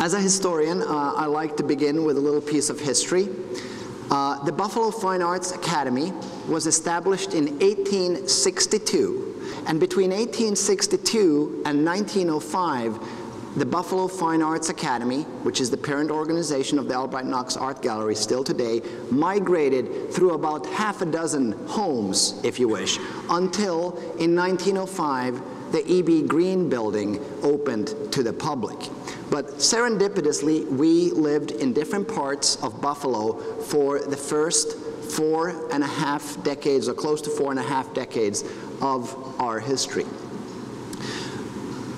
As a historian, I like to begin with a little piece of history. The Buffalo Fine Arts Academy was established in 1862, and between 1862 and 1905, the Buffalo Fine Arts Academy, which is the parent organization of the Albright-Knox Art Gallery still today, migrated through about half a dozen homes, if you wish, until in 1905 the E.B. Green building opened to the public. But serendipitously, we lived in different parts of Buffalo for the first 4.5 decades, or close to 4.5 decades of our history.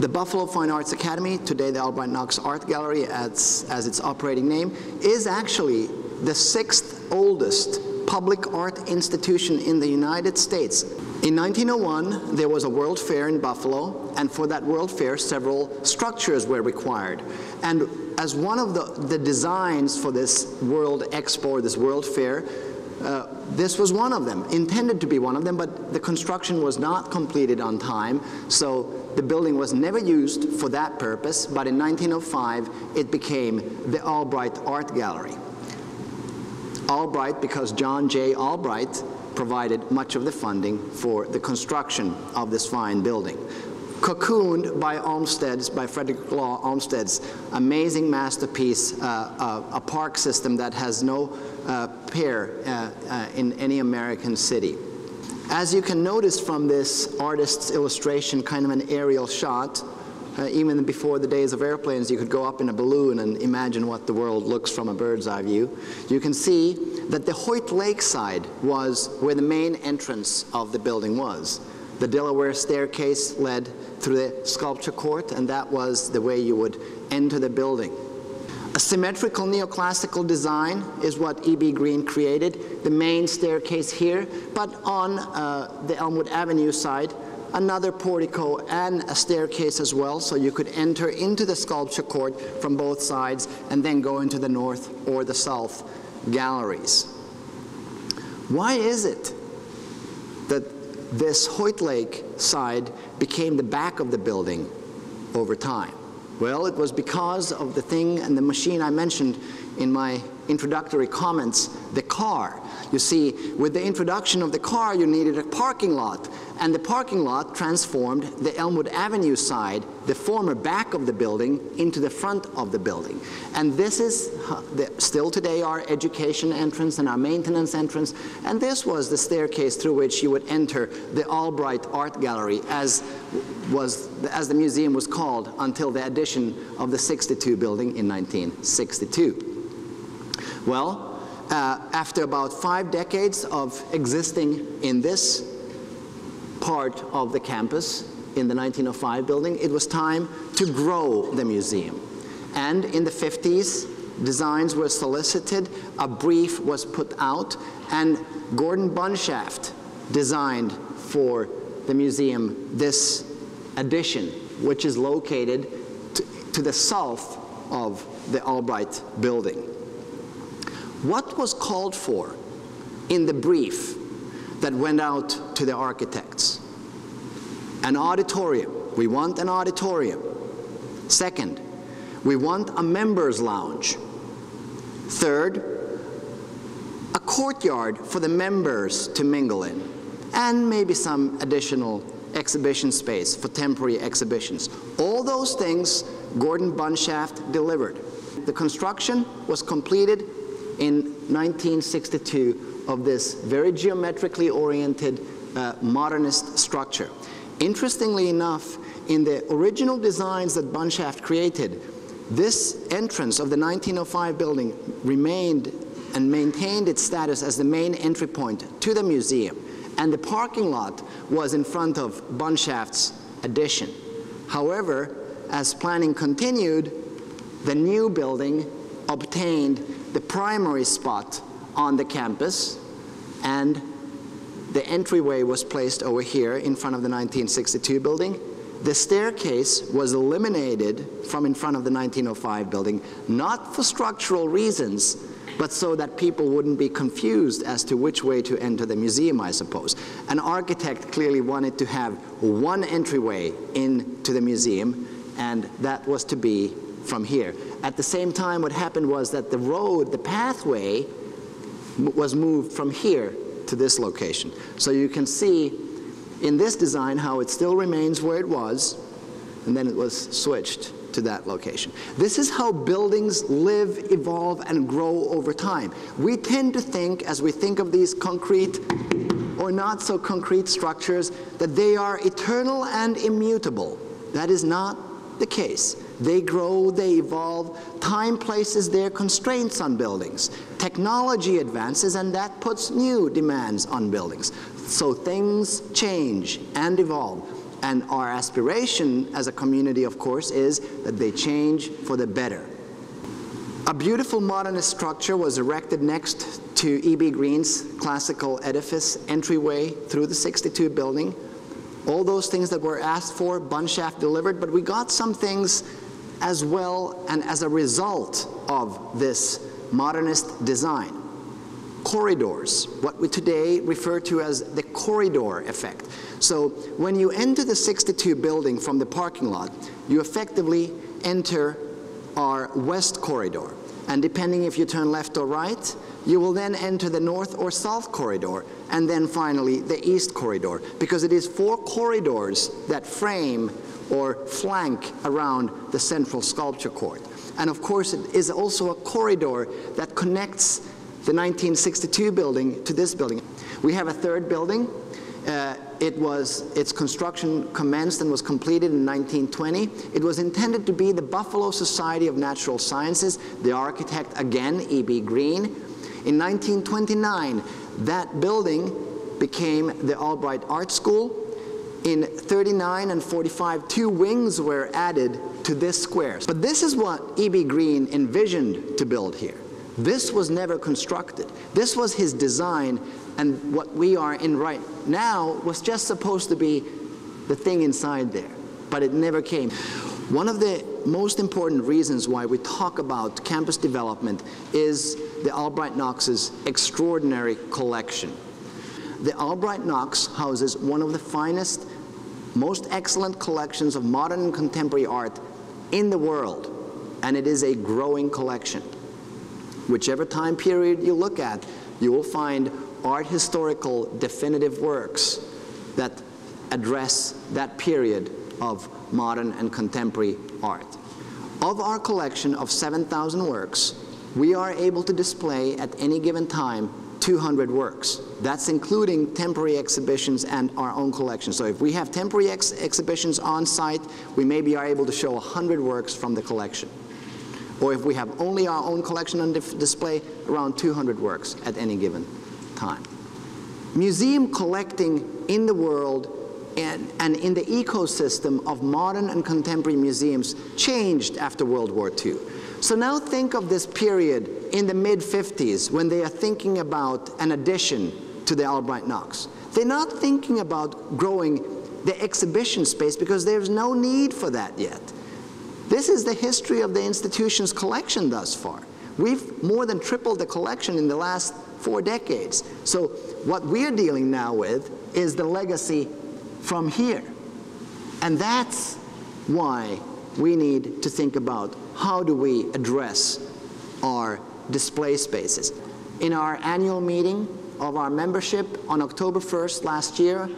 The Buffalo Fine Arts Academy, today the Albright-Knox Art Gallery as its operating name, is actually the 6th oldest public art institution in the United States. In 1901, there was a World Fair in Buffalo, and for that World Fair, several structures were required. And as one of the designs for this World Expo, this World Fair, this was one of them, intended to be one of them, but the construction was not completed on time, so the building was never used for that purpose, but in 1905, it became the Albright Art Gallery. Albright because John J. Albright provided much of the funding for the construction of this fine building. Cocooned by Olmsted's, by Frederick Law Olmsted's amazing masterpiece, a park system that has no peer in any American city. As you can notice from this artist's illustration, kind of an aerial shot, even before the days of airplanes, you could go up in a balloon and imagine what the world looks from a bird's eye view. You can see that the Hoyt Lake side was where the main entrance of the building was. The Delaware staircase led through the sculpture court, and that was the way you would enter the building. A symmetrical neoclassical design is what E.B. Green created, the main staircase here, but on the Elmwood Avenue side, another portico and a staircase as well, so you could enter into the sculpture court from both sides and then go into the north or the south galleries. Why is it that this Hoyt Lake side became the back of the building over time? Well, it was because of the thing and the machine I mentioned in my introductory comments, the car. You see, with the introduction of the car, you needed a parking lot, and the parking lot transformed the Elmwood Avenue side, the former back of the building, into the front of the building. And this is still today our education entrance and our maintenance entrance, and this was the staircase through which you would enter the Albright Art Gallery, as the museum was called until the addition of the 62 building in 1962. Well, after about 5 decades of existing in this part of the campus in the 1905 building, it was time to grow the museum. And in the 50s, designs were solicited, a brief was put out, and Gordon Bunshaft designed for the museum this addition, which is located to the south of the Albright building. What was called for in the brief that went out to the architects? An auditorium. We want an auditorium. Second, we want a members' lounge. Third, a courtyard for the members to mingle in, and maybe some additional exhibition space for temporary exhibitions. All those things Gordon Bunshaft delivered. The construction was completed in 1962 of this very geometrically oriented modernist structure. Interestingly enough, in the original designs that Bunshaft created, this entrance of the 1905 building remained and maintained its status as the main entry point to the museum, and the parking lot was in front of Bunshaft's addition. However, as planning continued, the new building obtained the primary spot on the campus, and the entryway was placed over here in front of the 1962 building. The staircase was eliminated from in front of the 1905 building, not for structural reasons, but so that people wouldn't be confused as to which way to enter the museum, I suppose. An architect clearly wanted to have one entryway into the museum, and that was to be from here. At the same time, what happened was that the road, the pathway, was moved from here to this location. So you can see in this design how it still remains where it was, and then it was switched to that location. This is how buildings live, evolve, and grow over time. We tend to think, as we think of these concrete or not so concrete structures, that they are eternal and immutable. That is not the case. They grow, they evolve. Time places their constraints on buildings. Technology advances, and that puts new demands on buildings. So things change and evolve. And our aspiration as a community, of course, is that they change for the better. A beautiful modernist structure was erected next to E.B. Green's classical edifice entryway through the 62 building. All those things that were asked for, Bunshaft delivered, but we got some things as well and as a result of this modernist design. Corridors, what we today refer to as the corridor effect. So when you enter the 62 building from the parking lot, you effectively enter our west corridor. And depending if you turn left or right, you will then enter the north or south corridor, and then finally the east corridor, because it is 4 corridors that frame or flank around the central sculpture court. And of course, it is also a corridor that connects the 1962 building to this building. We have a third building. Its construction commenced and was completed in 1920. It was intended to be the Buffalo Society of Natural Sciences. The architect, again, E.B. Green. In 1929, that building became the Albright Art School. In 39 and 45, 2 wings were added to this square. But this is what E.B. Green envisioned to build here. This was never constructed. This was his design, and what we are in right now was just supposed to be the thing inside there, but it never came. One of the most important reasons why we talk about campus development is the Albright-Knox's extraordinary collection. The Albright-Knox houses one of the finest, most excellent collections of modern and contemporary art in the world, and it is a growing collection. Whichever time period you look at, you will find art historical definitive works that address that period of modern and contemporary art. Of our collection of 7,000 works, we are able to display at any given time 200 works. That's including temporary exhibitions and our own collection. So if we have temporary exhibitions on site, we maybe are able to show 100 works from the collection. Or if we have only our own collection on display, around 200 works at any given time. Museum collecting in the world and in the ecosystem of modern and contemporary museums changed after World War II. So now think of this period in the mid-50s when they are thinking about an addition to the Albright-Knox. They're not thinking about growing the exhibition space because there's no need for that yet. This is the history of the institution's collection thus far. We've more than tripled the collection in the last 4 decades. So what we're dealing now with is the legacy from here. And that's why we need to think about how do we address our display spaces. In our annual meeting of our membership on October 1st last year,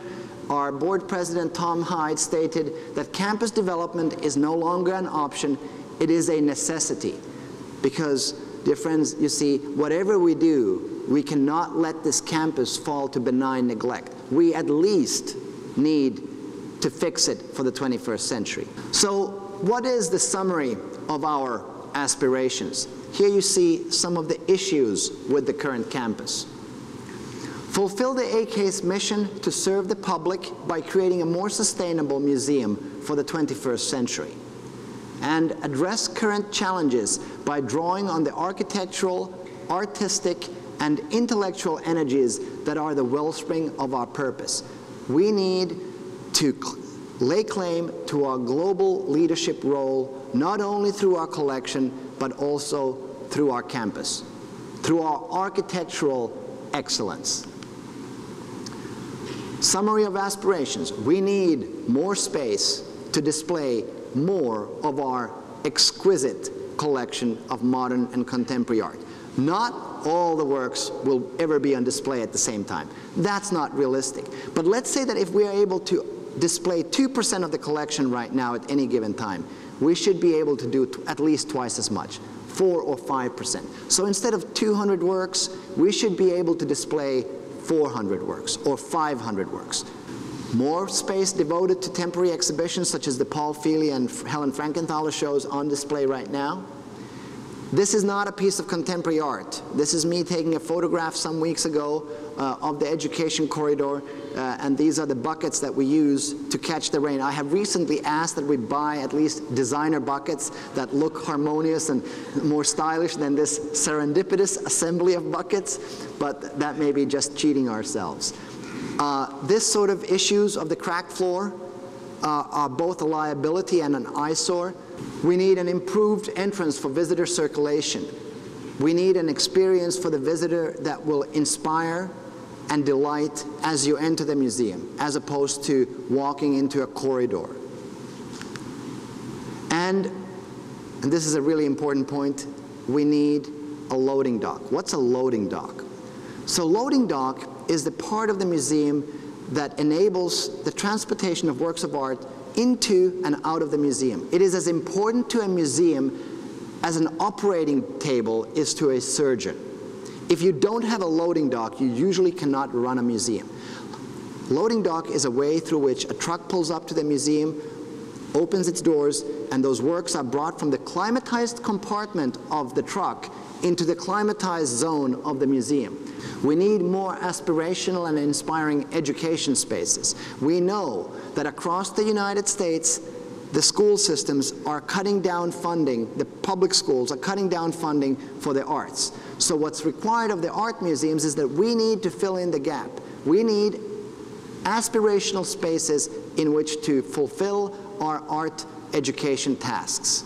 our board president, Tom Hyde, stated that campus development is no longer an option, it is a necessity. Because, dear friends, you see, whatever we do, we cannot let this campus fall to benign neglect. We at least need to fix it for the 21st century. So, what is the summary of our aspirations? Here you see some of the issues with the current campus. Fulfill the AK's mission to serve the public by creating a more sustainable museum for the 21st century. And address current challenges by drawing on the architectural, artistic, and intellectual energies that are the wellspring of our purpose. We need to lay claim to our global leadership role, not only through our collection, but also through our campus, through our architectural excellence. Summary of aspirations. We need more space to display more of our exquisite collection of modern and contemporary art. Not all the works will ever be on display at the same time. That's not realistic. But let's say that if we are able to display 2% of the collection right now at any given time, we should be able to do at least twice as much, 4 or 5%. So instead of 200 works, we should be able to display 400 works or 500 works. More space devoted to temporary exhibitions such as the Paul Feely and Helen Frankenthaler shows on display right now. This is not a piece of contemporary art. This is me taking a photograph some weeks ago of the education corridor, and these are the buckets that we use to catch the rain. I have recently asked that we buy at least designer buckets that look harmonious and more stylish than this serendipitous assembly of buckets, but that may be just cheating ourselves. This sort of issues of the cracked floor are both a liability and an eyesore. We need an improved entrance for visitor circulation. We need an experience for the visitor that will inspire and delight as you enter the museum, as opposed to walking into a corridor. And this is a really important point, we need a loading dock. What's a loading dock? So loading dock is the part of the museum that enables the transportation of works of art into and out of the museum. It is as important to a museum as an operating table is to a surgeon. If you don't have a loading dock, you usually cannot run a museum. Loading dock is a way through which a truck pulls up to the museum, opens its doors, and those works are brought from the climatized compartment of the truck into the climatized zone of the museum. We need more aspirational and inspiring education spaces. We know that across the United States, the school systems are cutting down funding, the public schools are cutting down funding for the arts. So what's required of the art museums is that we need to fill in the gap. We need aspirational spaces in which to fulfill our art education tasks.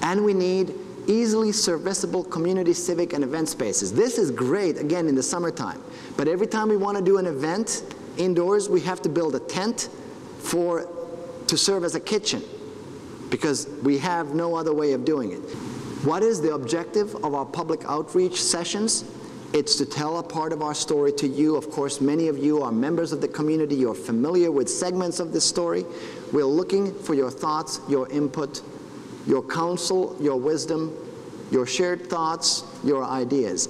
And we need easily serviceable community, civic, and event spaces. This is great, again, in the summertime. But every time we want to do an event indoors, we have to build a tent to serve as a kitchen, because we have no other way of doing it. What is the objective of our public outreach sessions? It's to tell a part of our story to you. Of course, many of you are members of the community. You're familiar with segments of this story. We're looking for your thoughts, your input, your counsel, your wisdom, your shared thoughts, your ideas.